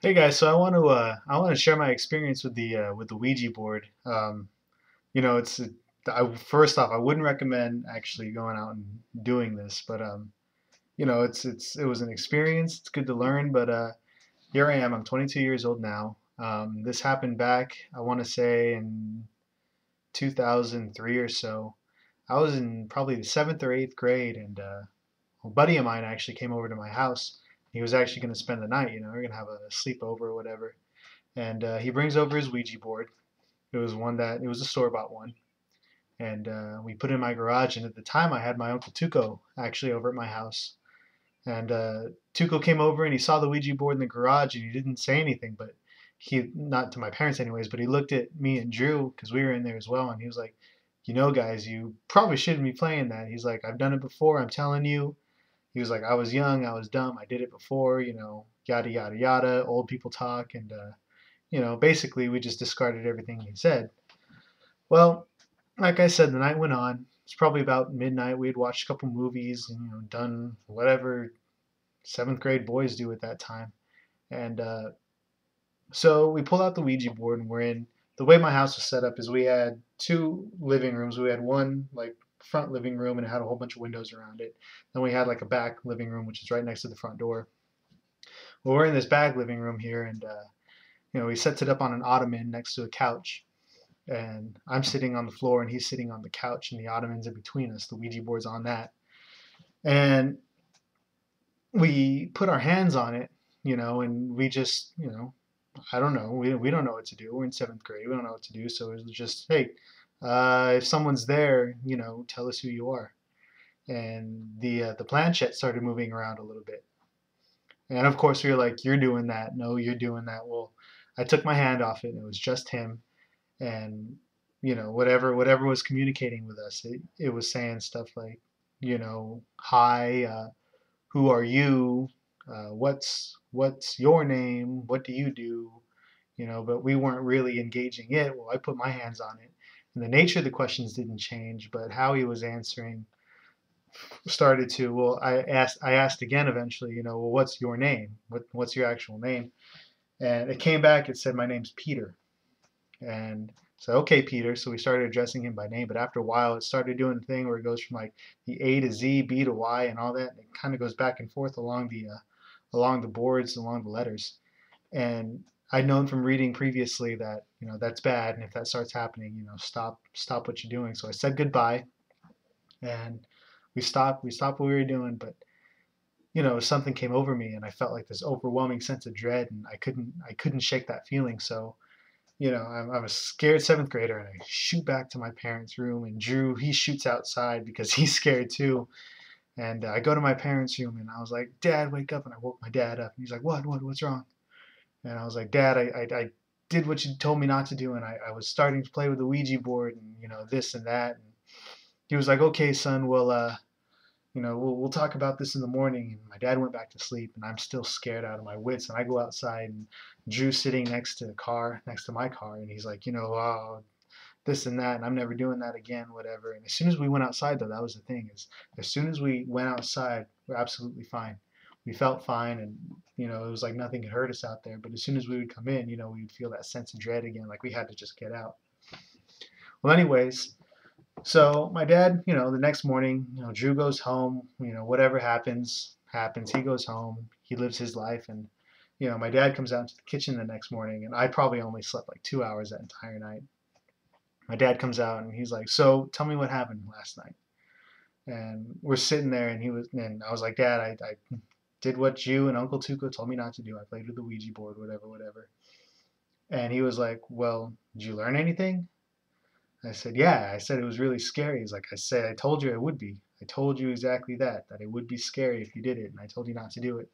Hey guys, so I want to share my experience with the Ouija board. You know, first off, I wouldn't recommend actually going out and doing this, but you know, it was an experience. It's good to learn, but here I am. I'm 22 years old now. This happened back, I want to say in 2003 or so. I was in probably the seventh or eighth grade, and a buddy of mine actually came over to my house. He was actually going to spend the night. You know, we are gonna have a sleepover or whatever. And he brings over his Ouija board. It was a store-bought one, and we put it in my garage. And at the time, I had my uncle Tuco actually over at my house, and Tuco came over and he saw the Ouija board in the garage, and he didn't say anything, but he not to my parents anyways, but he looked at me and Drew because we were in there as well, and he was like, "You know, guys, you probably shouldn't be playing that." He's like, "I've done it before. I'm telling you." He was like, "I was young, I was dumb, I did it before, you know, yada yada yada. Old people talk," and you know, basically we just discarded everything he said. Well, like I said, the night went on. It's probably about midnight. We had watched a couple movies and, you know, done whatever seventh grade boys do at that time. And so we pull out the Ouija board and we're in. The way my house was set up is we had two living rooms. We had one like front living room and it had a whole bunch of windows around it. Then we had like a back living room, which is right next to the front door. Well, we're in this back living room here, and you know, he sets it up on an ottoman next to a couch, and I'm sitting on the floor and he's sitting on the couch and the ottoman's in between us. The Ouija board's on that. And we put our hands on it, you know, and we just, you know, I don't know. We don't know what to do. We're in seventh grade. We don't know what to do. So it was just, hey, if someone's there, you know, tell us who you are. And the planchette started moving around a little bit. And of course, we were like, you're doing that. No, you're doing that. Well, I took my hand off it and it was just him. And you know, whatever was communicating with us, it was saying stuff like, you know, hi, who are you, what's your name, what do you do, you know, but we weren't really engaging it. Well, I put my hands on it, and the nature of the questions didn't change, but how he was answering started to. Well, I asked again eventually, you know, well, what's your name, what's your actual name, and it came back, it said my name's Peter. And so, okay, Peter. So we started addressing him by name. But after a while, it started doing the thing where it goes from like the A to Z, B to Y, and all that. And it kind of goes back and forth along the boards, along the letters. And I'd known from reading previously that, you know, that's bad. And if that starts happening, you know, stop what you're doing. So I said goodbye, and we stopped what we were doing. But you know, something came over me, and I felt like this overwhelming sense of dread, and I couldn't shake that feeling. So you know, I'm a scared seventh grader, and I shoot back to my parents' room. And Drew, he shoots outside because he's scared too. And I go to my parents' room, and I was like, "Dad, wake up!" And I woke my dad up. And he's like, What's wrong?" And I was like, "Dad, I did what you told me not to do, and I was starting to play with the Ouija board, and you know, this and that." And he was like, "Okay, son, well, you know, we'll talk about this in the morning." And my dad went back to sleep, and I'm still scared out of my wits. And I go outside, and Drew's sitting next to the car, next to my car, and he's like, you know, this and that, and I'm never doing that again, whatever. And as soon as we went outside, though, that was the thing is, as soon as we went outside, we're absolutely fine. We felt fine, and you know, it was like nothing could hurt us out there. But as soon as we would come in, you know, we'd feel that sense of dread again, like we had to just get out. Well, anyways, so my dad, you know, the next morning, you know, Drew goes home. You know, whatever happens, happens. He goes home. He lives his life, and you know, my dad comes out into the kitchen the next morning, and I probably only slept like 2 hours that entire night. My dad comes out, and he's like, "So, tell me what happened last night." And we're sitting there, and I was like, "Dad, I did what you and Uncle Tuco told me not to do. I played with the Ouija board, whatever, whatever." And he was like, "Well, did you learn anything?" I said, "Yeah." I said it was really scary. He's like, I told you it would be. I told you exactly that it would be scary if you did it, and I told you not to do it."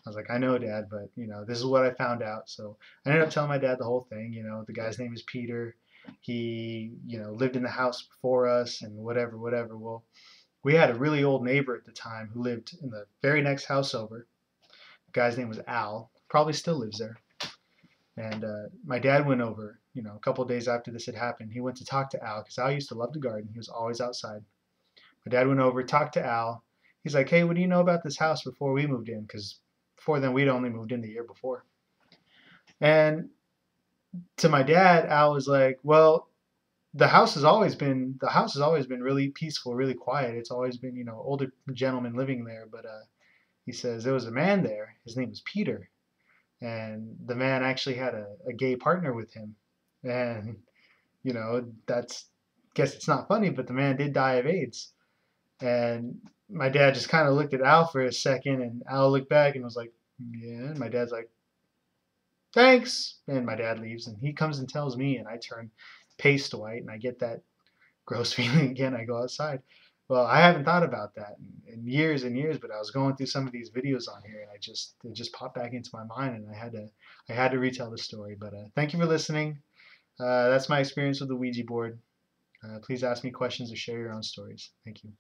I was like, "I know, Dad, but you know, this is what I found out." So I ended up telling my dad the whole thing. You know, the guy's name is Peter. He, you know, lived in the house before us and whatever, whatever. Well, we had a really old neighbor at the time who lived in the very next house over. The guy's name was Al. Probably still lives there. And my dad went over, you know, a couple of days after this had happened. He went to talk to Al because Al used to love to garden. He was always outside. My dad went over, talked to Al. He's like, "Hey, what do you know about this house before we moved in?" Because before then, we'd only moved in the year before. And to my dad, Al was like, "Well, the house has always been really peaceful, really quiet. It's always been, older gentlemen living there, but he says there was a man there. His name was Peter, and the man actually had a gay partner with him, and that's guess it's not funny, but the man did die of AIDS." And my dad just kind of looked at Al for a second, and Al looked back and was like, "Yeah." And my dad's like, "Thanks." And my dad leaves, and he comes and tells me, and I turn paste white, and I get that gross feeling again. I go outside. Well, I haven't thought about that in years and years, but I was going through some of these videos on here, and it just popped back into my mind, and I had to retell the story. But thank you for listening. That's my experience with the Ouija board. Please ask me questions or share your own stories. Thank you.